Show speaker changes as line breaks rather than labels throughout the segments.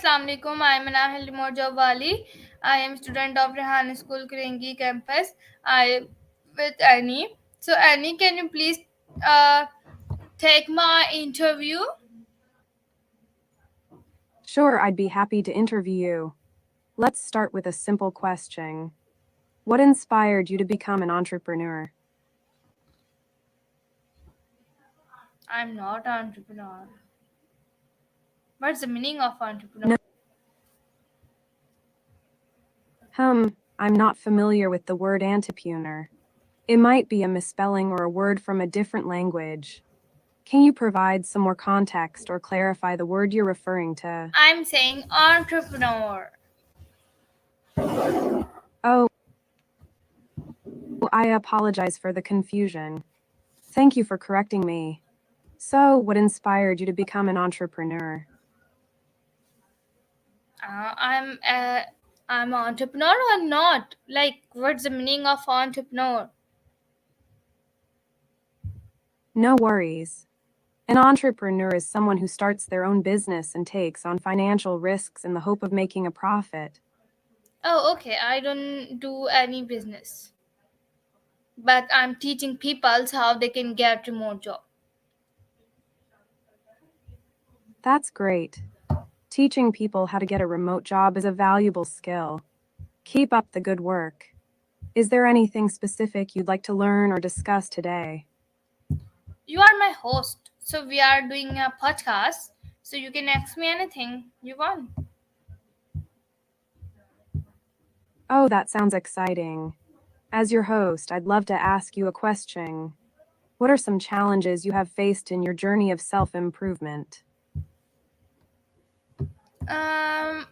Assalamu alaikum. I am Anahil Mojawali. I am student of Rehan School, Korangi Campus. I with Annie. So Annie, can you please uh, take my interview?
Sure, I'd be happy to interview you. Let's start with a simple question. What inspired you to become an entrepreneur?
I'm not an entrepreneur. What's the meaning of entrepreneur?
I'm not familiar with the word entrepreneur. It might be a misspelling or a word from a different language. Can you provide some more context or clarify the word you're referring to?
I'm saying entrepreneur.
Oh, I apologize for the confusion. Thank you for correcting me. So, what inspired you to become an entrepreneur?
I'm an entrepreneur or not? Like, what's the meaning of entrepreneur?
No worries. An entrepreneur is someone who starts their own business and takes on financial risks in the hope of making a profit.
Oh, okay. I don't do any business, but I'm teaching people how they can get remote job.
That's great. Teaching people how to get a remote job is a valuable skill. Keep up the good work. Is there anything specific you'd like to learn or discuss today?
You are my host, so we are doing a podcast. So you can ask me anything you want.
Oh, that sounds exciting. As your host, I'd love to ask you a question. What are some challenges you have faced in your journey of self-improvement?
Um,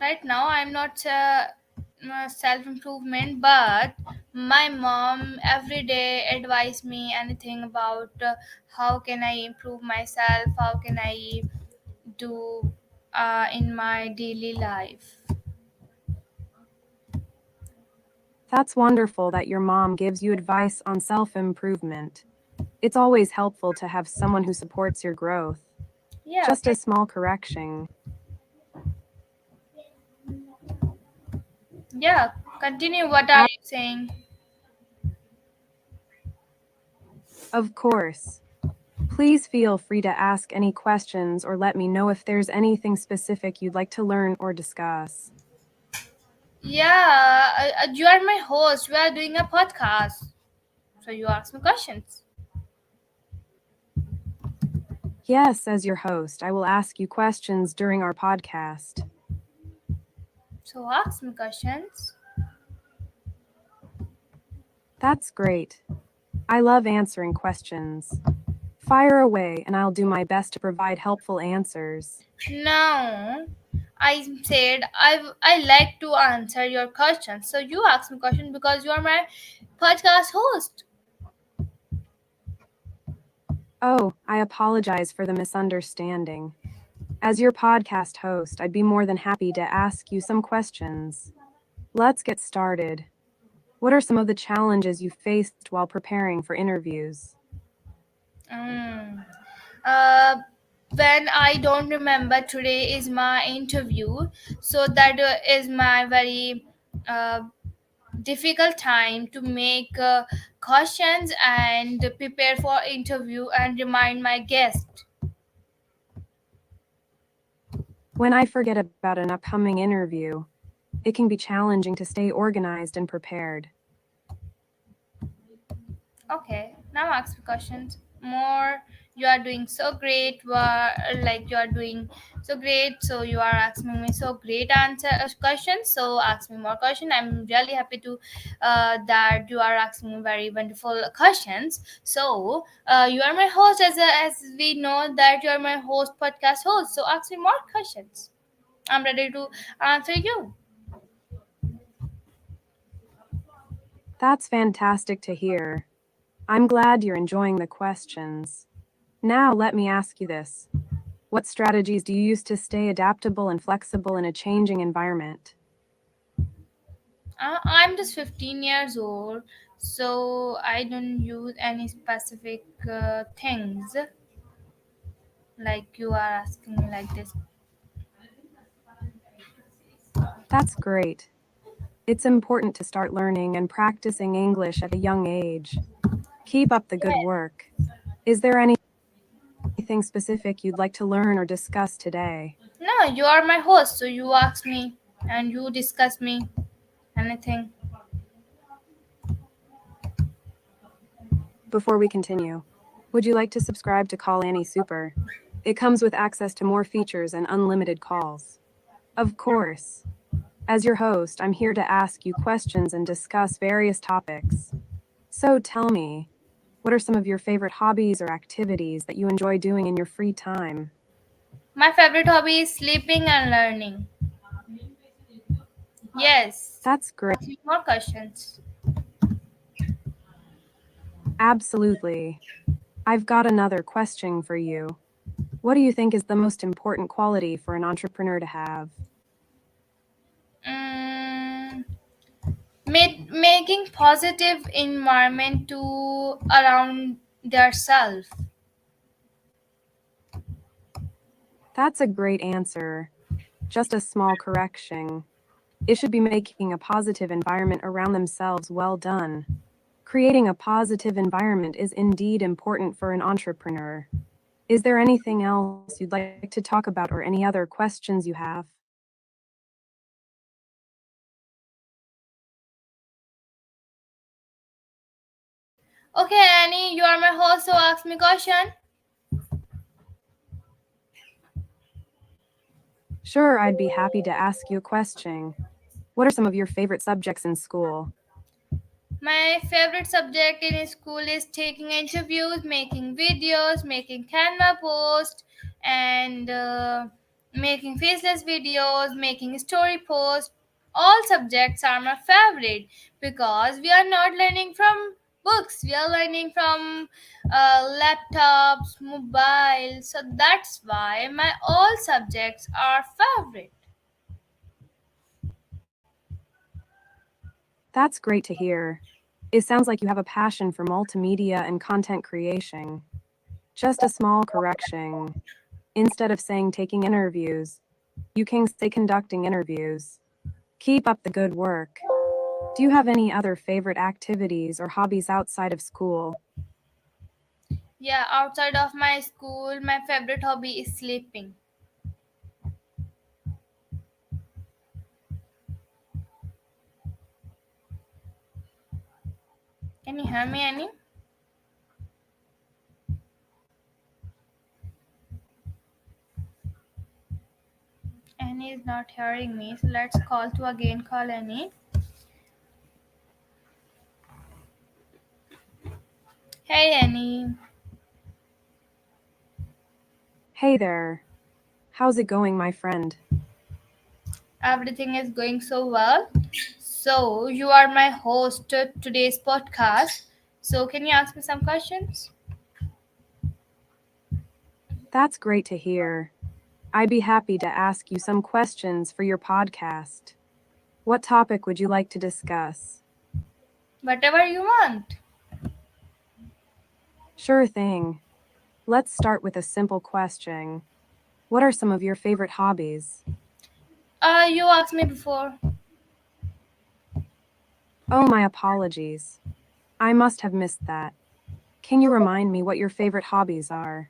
right now I'm not self improvement, but my mom every day advise me anything about how can I improve myself, how can I do in my daily life.
That's wonderful that your mom gives you advice on self-improvement. It's always helpful to have someone who supports your growth.
Yeah,
Just a small correction.
yeah. Continue. What are you saying?
Of course. Please feel free to ask any questions or let me know if there's anything specific you'd like to learn or discuss.
Yeah, you are my host. We are doing a podcast. So you ask me questions.
Yes, as your host, I will ask you questions during our podcast.
So ask me questions.
That's great. I love answering questions. Fire away, and I'll do my best to provide helpful answers.
No, I said I like to answer your questions. So you ask me question because you are my podcast host.
Oh, I apologize for the misunderstanding. As your podcast host, I'd be more than happy to ask you some questions. Let's get started. What are some of the challenges you faced while preparing for interviews?
Mm. Uh, when I don't remember today is my interview, so that is my very uh, difficult time to make questions and prepare for interview and remind my guest.
When I forget about an upcoming interview, it can be challenging to stay organized and prepared.
Okay, now ask me questions more. You are doing so great. Like you are doing so great. So you are asking me so great answer questions. So ask me more question. I'm really happy to that you are asking me very wonderful questions. So you are my host, as we know that you are my host, podcast host. So ask me more questions. I'm ready to answer you.
That's fantastic to hear. I'm glad you're enjoying the questions. Now, let me ask you this. What strategies do you use to stay adaptable and flexible in a changing environment?
I'm just 15 years old, so I don't use any specific things like you are asking me like this.
That's great. It's important to start learning and practicing English at a young age. Keep up the good work. Is there anything specific you'd like to learn or discuss today?
No, you are my host, so you ask me and you discuss me anything.
Before we continue, would you like to subscribe to Call Annie Super? It comes with access to more features and unlimited calls. Of course. As your host, I'm here to ask you questions and discuss various topics. So tell me, what are some of your favorite hobbies or activities that you enjoy doing in your free time?
My favorite hobby is sleeping and learning. Yes.
That's great.
Ask me more questions.
Absolutely. I've got another question for you. What do you think is the most important quality for an entrepreneur to have?
Mm, making positive environment to around their self.
That's a great answer. Just a small correction. It should be making a positive environment around themselves. Well done. Creating a positive environment is indeed important for an entrepreneur. Is there anything else you'd like to talk about or any other questions you have?
Okay, Annie, you are my host, so ask me question.
Sure, I'd be happy to ask you a question. What are some of your favorite subjects in school?
My favorite subject in school is taking interviews, making videos, making Canva posts, and making faceless videos, making story posts. All subjects are my favorite because we are not learning from books. We are learning from laptops, mobile. So that's why my all subjects are favorite.
That's great to hear. It sounds like you have a passion for multimedia and content creation. Just a small correction. Instead of saying taking interviews, you can say conducting interviews. Keep up the good work. Do you have any other favorite activities or hobbies outside of school?
Yeah, outside of my school, my favorite hobby is sleeping. Can you hear me, Annie? Annie is not hearing me, so let's call to again call Annie. Hey, Annie.
Hey there. How's it going, my friend?
Everything is going so well. So, you are my host to today's podcast. So, can you ask me some questions?
That's great to hear. I'd be happy to ask you some questions for your podcast. What topic would you like to discuss?
Whatever you want.
Sure thing. Let's start with a simple question. What are some of your favorite hobbies?
You asked me before.
Oh, my apologies. I must have missed that. Can you remind me what your favorite hobbies are?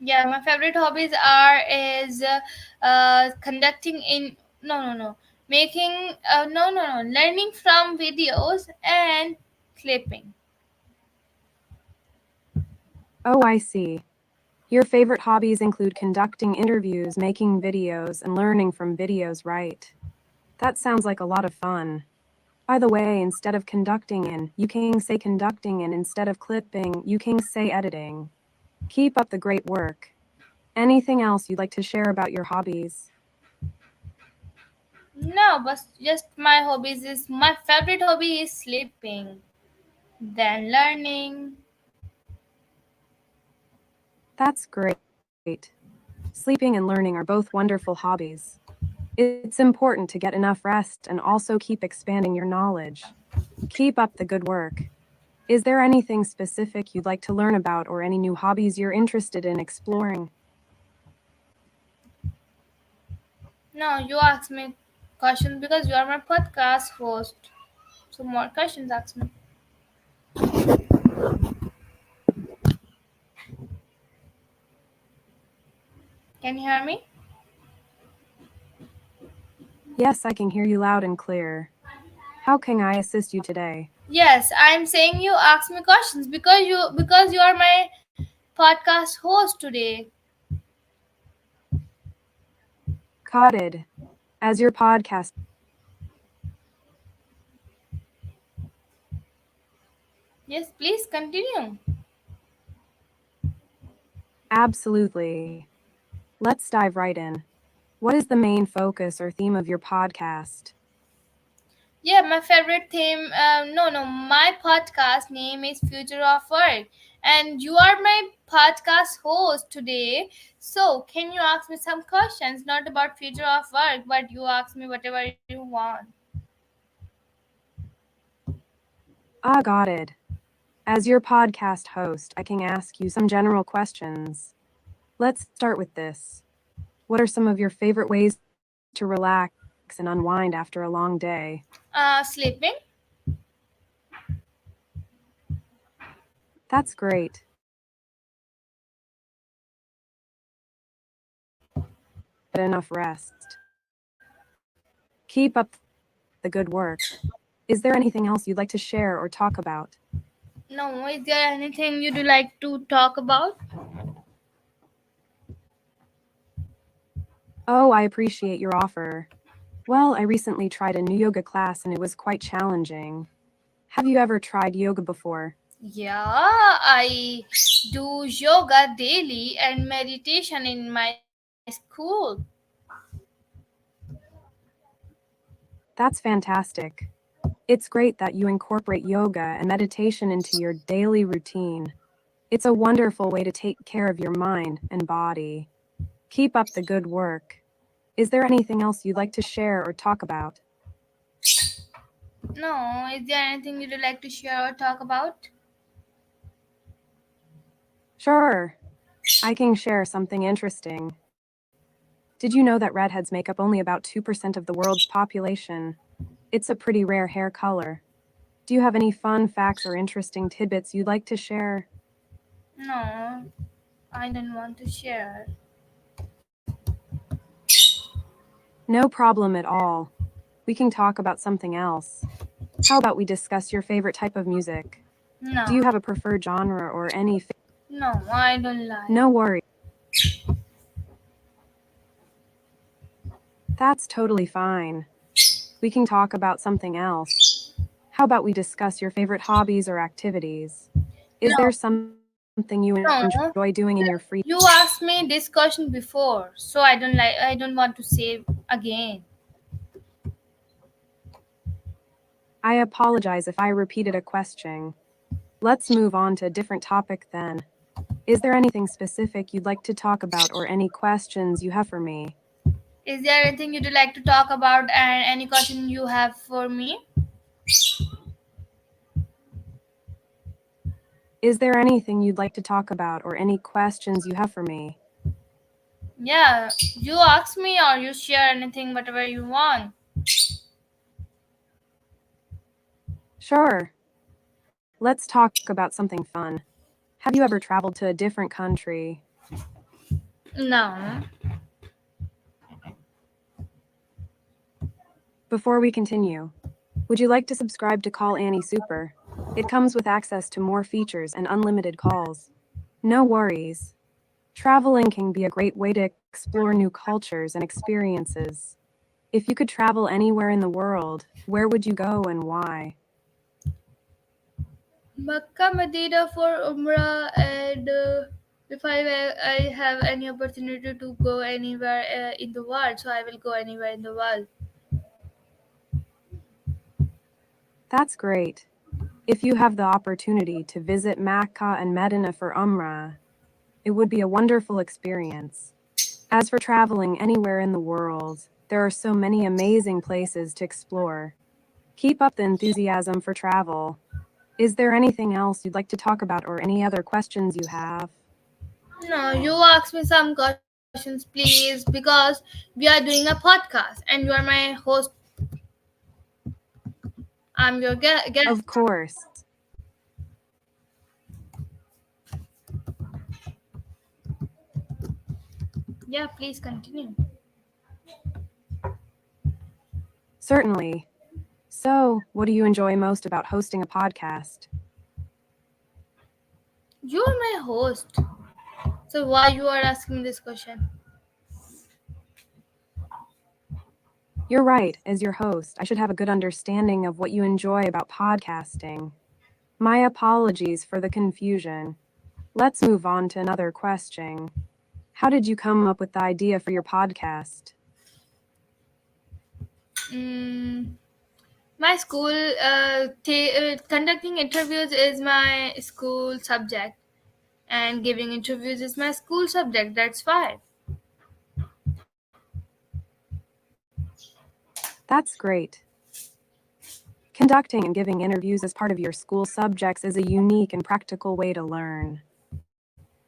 Yeah, my favorite hobbies are is conducting in no making learning from videos and clipping.
Oh, I see. Your favorite hobbies include conducting interviews, making videos, and learning from videos, right? That sounds like a lot of fun. By the way, instead of conducting in, you can say conducting, and instead of clipping, you can say editing. Keep up the great work. Anything else you'd like to share about your hobbies?
No, but just my hobbies is my favorite hobby is sleeping, then learning.
That's great. Sleeping and learning are both wonderful hobbies. It's important to get enough rest and also keep expanding your knowledge. Keep up the good work. Is there anything specific you'd like to learn about or any new hobbies you're interested in exploring?
No, you ask me questions because you are my podcast host. So more questions, ask me. Can you hear me?
Yes, I can hear you loud and clear. How can I assist you today?
Yes, I'm saying you ask me questions because you are my podcast host today.
Cotted. As your podcast.
Yes, please continue.
Absolutely. Let's dive right in. What is the main focus or theme of your podcast?
Yeah, my favorite theme. No, my podcast name is Future of Work, and you are my podcast host today. So, can you ask me some questions, not about future of work, but you ask me whatever you want.
Ah, got it. As your podcast host, I can ask you some general questions. Let's start with this. What are some of your favorite ways to relax and unwind after a long day?
Sleeping.
That's great. Get enough rest. Keep up the good work. Is there anything else you'd like to share or talk about?
No, is there anything you'd like to talk about?
Oh, I appreciate your offer. Well, I recently tried a new yoga class and it was quite challenging. Have you ever tried yoga before?
Yeah, I do yoga daily and meditation in my school.
That's fantastic. It's great that you incorporate yoga and meditation into your daily routine. It's a wonderful way to take care of your mind and body. Keep up the good work. Is there anything else you'd like to share or talk about?
No, is there anything you'd like to share or talk about?
Sure, I can share something interesting. Did you know that redheads make up only about 2% of the world's population? It's a pretty rare hair color. Do you have any fun facts or interesting tidbits you'd like to share?
No, I don't want to share.
No problem at all. We can talk about something else. How about we discuss your favorite type of music? Do
No,
you have a preferred genre or any?
no, I don't like.
No worry. That's totally fine. We can talk about something else. How about we discuss your favorite hobbies or activities? Is there
No,
something you
no.
enjoy doing in your free?
You asked me this question before, so I don't like. I don't want to say again.
I apologize if I repeated a question. Let's move on to a different topic then. Is there anything specific you'd like to talk about or any questions you have for me?
Is there anything you'd like to talk about and any question you have for me?
Is there anything you'd like to talk about or any questions you have for me?
Yeah, you ask me or you share anything, whatever you want.
Sure. Let's talk about something fun. Have you ever traveled to a different country?
No.
Before we continue, would you like to subscribe to Call Annie Super? It comes with access to more features and unlimited calls. No worries. Traveling can be a great way to explore new cultures and experiences. If you could travel anywhere in the world, where would you go and why?
Makkah, Medina for Umrah, and if I have any opportunity to go anywhere in the world, so I will go anywhere in the world.
That's great. If you have the opportunity to visit Mecca and Medina for Umrah, it would be a wonderful experience. As for traveling anywhere in the world, there are so many amazing places to explore. Keep up the enthusiasm for travel. Is there anything else you'd like to talk about or any other questions you have?
No, you ask me some questions. questions, please, because we are doing a podcast and you are my host. I'm your guest.
Of course.
Yeah, please continue.
Certainly. So, what do you enjoy most about hosting a podcast?
You are my host. So why you are asking this question?
You're right, as your host, I should have a good understanding of what you enjoy about podcasting. My apologies for the confusion. Let's move on to another question. How did you come up with the idea for your podcast?
Mm, my school conducting interviews is my school subject, and giving interviews is my school subject. That's why.
That's great. Conducting and giving interviews as part of your school subjects is a unique and practical way to learn.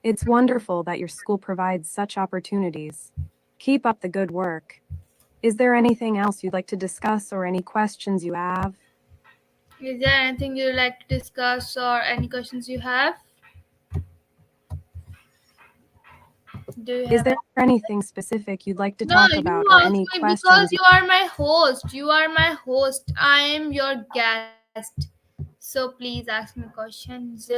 It's wonderful that your school provides such opportunities. Keep up the good work. Is there anything else you'd like to discuss or any questions you have?
Is there anything you'd like to discuss or any questions you have? Do you
Is
have
there anything specific you'd like to
No,
talk
you
about or
ask
any
me because
questions
you are my host. You are my host. I am your guest. So please ask me questions.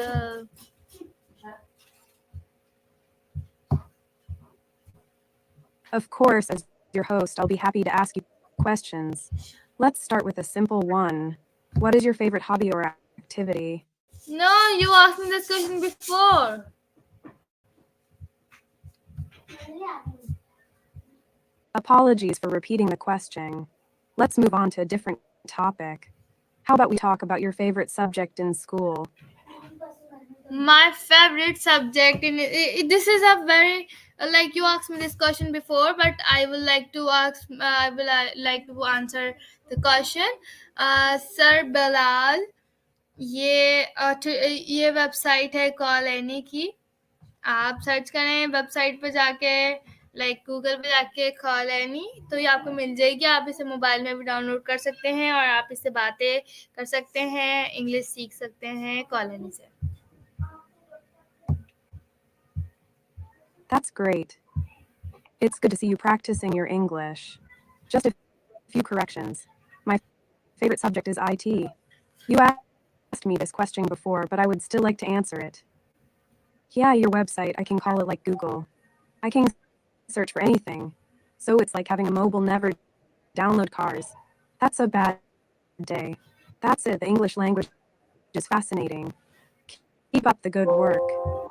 Of course, as your host, I'll be happy to ask you questions. Let's start with a simple one. What is your favorite hobby or activity?
No, you asked me this question before.
Apologies for repeating the question. Let's move on to a different topic. How about we talk about your favorite subject in school?
My favorite subject this is a very like you asked me this question before, but I will like to ask. I will like to answer the question. Sir Bilal, ये website है call any की. आप search करें website पे जाके, like Google पे जाके call any, तो ये आपको मिल जाएगी. आप इसे मोबाइल में भी डाउनलोड कर सकते हैं और आप इससे बातें कर सकते हैं, इंग्लिश सीख सकते हैं कॉल एनी से.
That's great. It's good to see you practicing your English. Just a few corrections. My favorite subject is IT. You asked me this question before, but I would still like to answer it. Yeah, your website, I can call it like Google. I can search for anything. So it's like having a mobile never download cars. That's a bad day. That's it, the English language is fascinating. Keep up the good work.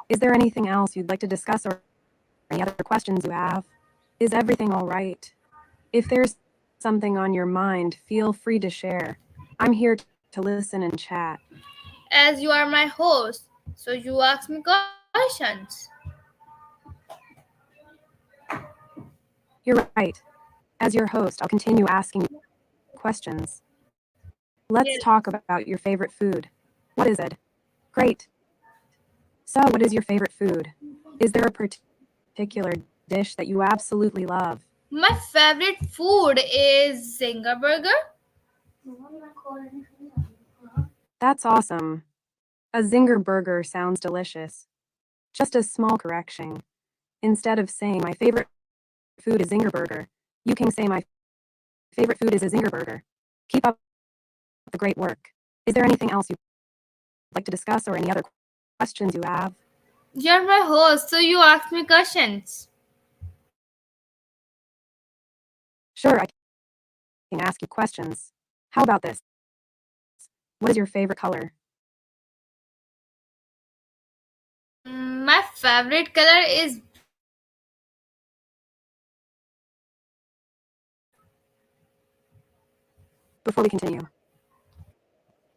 Is there anything else you'd like to discuss or any other questions you have? Is everything all right? If there's something on your mind, feel free to share. I'm here to listen and chat.
As you are my host, so you ask me questions.
You're right. As your host, I'll continue asking questions. Let's
Yes.
talk about your favorite food. What is it? Great. So, what is your favorite food? Is there a particular dish that you absolutely love?
My favorite food is zinger burger.
That's awesome. A zinger burger sounds delicious. Just a small correction. Instead of saying my favorite food is zinger burger, you can say my favorite food is a zinger burger. Keep up the great work. Is there anything else you'd like to discuss or any other questions you have?
You're my host, so you ask me questions.
Sure, I can ask you questions. How about this? What is your favorite color?
My favorite color is
Before we continue,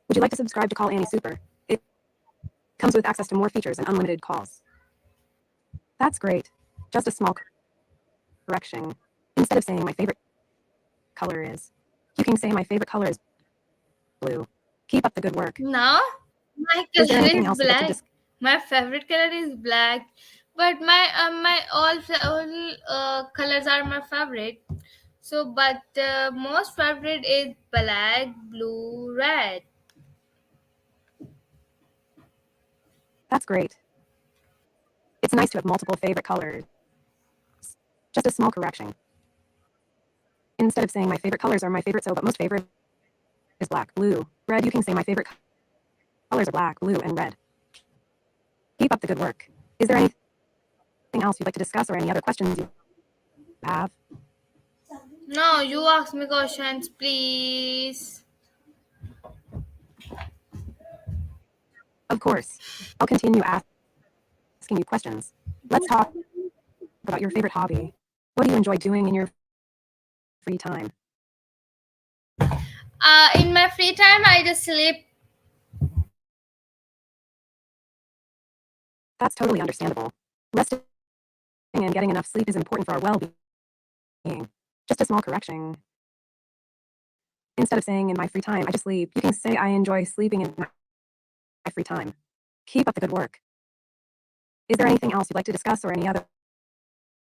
would you like to subscribe to Call Annie Super? It comes with access to more features and unlimited calls. That's great. Just a small correction. Instead of saying my favorite color is, you can say my favorite color is blue. Keep up the good work.
no. My
Is there
color
anything
is
else you'd like to
black. My favorite color is black. but my all colors are my favorite. So, but most favorite is black, blue, red.
That's great. It's nice to have multiple favorite colors. Just a small correction. Instead of saying my favorite colors are my favorite so, but most favorite is black, blue, red, you can say my favorite colors are black, blue, and red. Keep up the good work. Is there anything else you'd like to discuss or any other questions you have?
No, you ask me questions, please.
Of course. I'll continue asking you questions. Let's talk about your favorite hobby. What do you enjoy doing in your free time?
In my free time, I just sleep.
That's totally understandable. Resting and getting enough sleep is important for our well-being. Just a small correction. Instead of saying in my free time, I just sleep, you can say I enjoy sleeping in my free time. Keep up the good work. Is there anything else you'd like to discuss or any other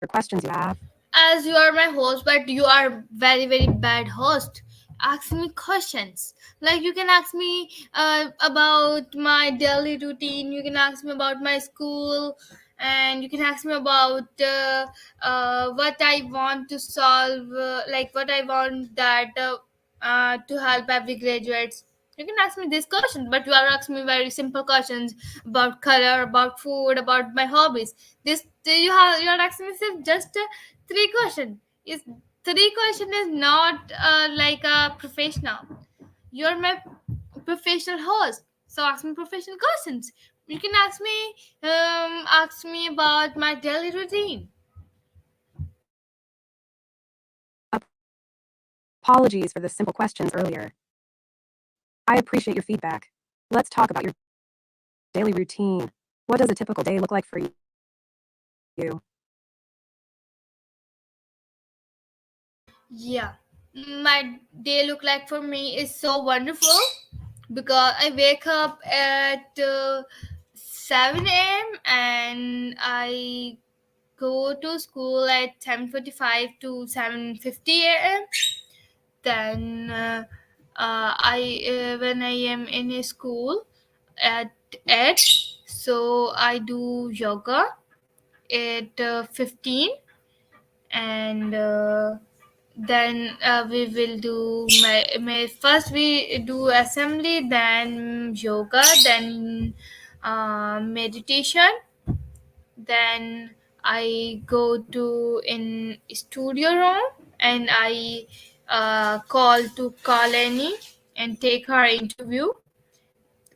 questions you have?
As you are my host, but you are very very bad host. Ask me questions. Like you can ask me about my daily routine. You can ask me about my school, and you can ask me about what I want to solve, like what I want that to help every graduates. You can ask me these questions, but you are asking me very simple questions about color, about food, about my hobbies. This you are asking me just three question is three question is not like a professional. You're my professional host, so ask me professional questions. You can ask me about my daily routine.
Apologies for the simple questions earlier. I appreciate your feedback. Let's talk about your daily routine. What does a typical day look like for you?
Yeah, my day look like for me is so wonderful because I wake up at 7 a.m. and I go to school at 7:45 to 7:50 a.m. Then I when I am in a school at 8, so I do yoga at 15, and then we will do my first we do assembly, then yoga, then meditation, then I go to in studio room and I call Annie and take her interview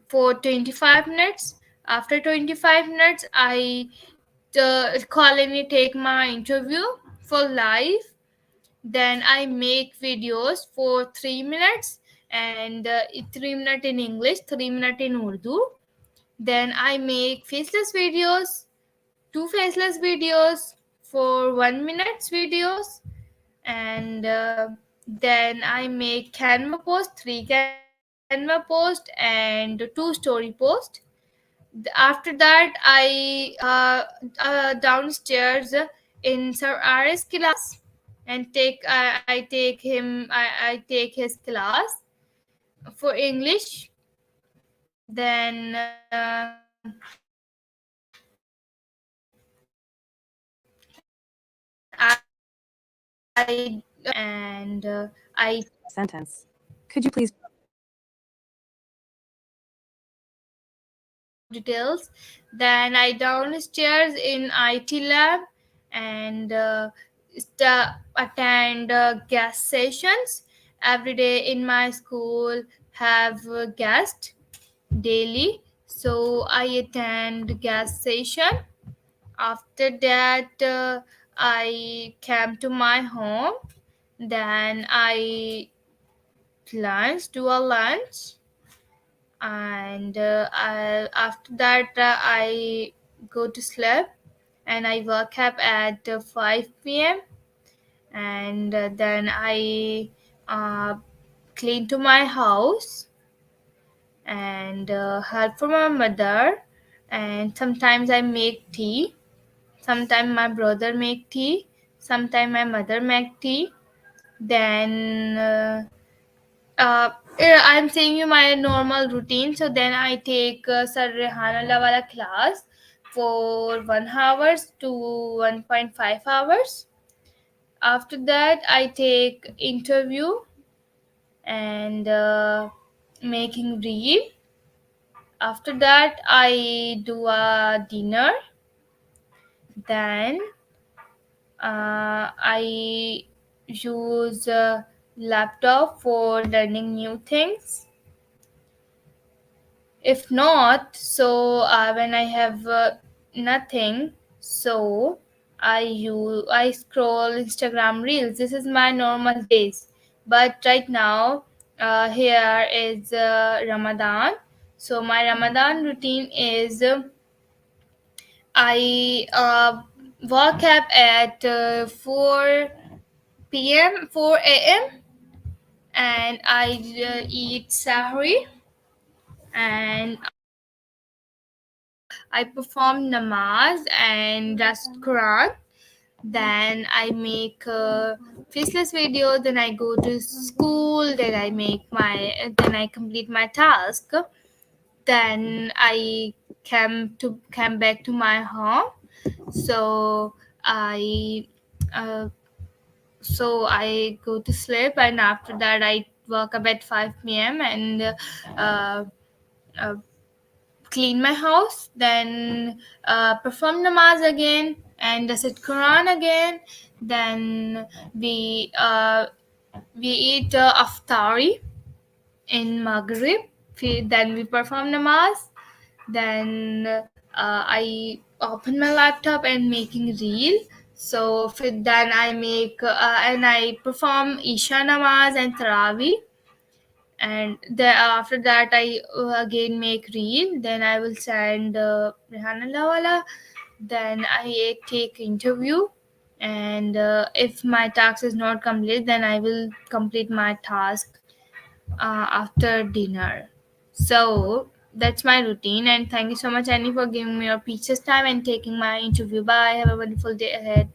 for 25 minutes. After 25 minutes, I call Annie take my interview for live. Then I make videos for 3 minutes, and 3 minutes in English, 3 minutes in Urdu. Then I make faceless videos, two faceless videos for 1 minute videos, and then I make Canva post, three Canva post, and two story post. After that, I downstairs in Sir Aris class and I take his class for English. Then I and I
Sentence. Could you please?
details. Then I downstairs in IT lab and attend guest sessions every day in my school. Have guest daily, so I attend guest session. After that, I came to my home. Then I do a lunch, and after that I go to sleep, and I wake up at 5 p.m. and then I uh, clean to my house and help for my mother, and sometimes I make tea. Sometime my brother make tea, sometime my mother make tea. Then I'm saying you my normal routine. So then I take Sir Rehan wala class for 1 hours to 1.5 hours. After that, I take interview and making reel. After that, I do a dinner. Then I use laptop for learning new things. If not, so when I have nothing, so I scroll Instagram reels. This is my normal days. But right now, here is Ramadan. So my Ramadan routine is I wake up at 4 p.m., 4 a.m., and I eat sahri, and I perform namaz and just Quran. Then I make faceless video. Then I go to school. Then I complete my task. Then I come back to my home. So I uh, I go to sleep, and after that I wake up at 5 p.m. and uh, uh, clean my house, then perform namaz again and recite Quran again. Then we eat aftari in Maghrib. Then we perform namaz. Then I open my laptop and making reel. So then I make and I perform Isha namaz and Tarawih, and then after that I again make reel. Then I will send Rehan wala. Then I take interview, and if my task is not complete, then I will complete my task after dinner. So that's my routine, and thank you so much, Annie, for giving me your precious time and taking my interview. Bye, have a wonderful day ahead.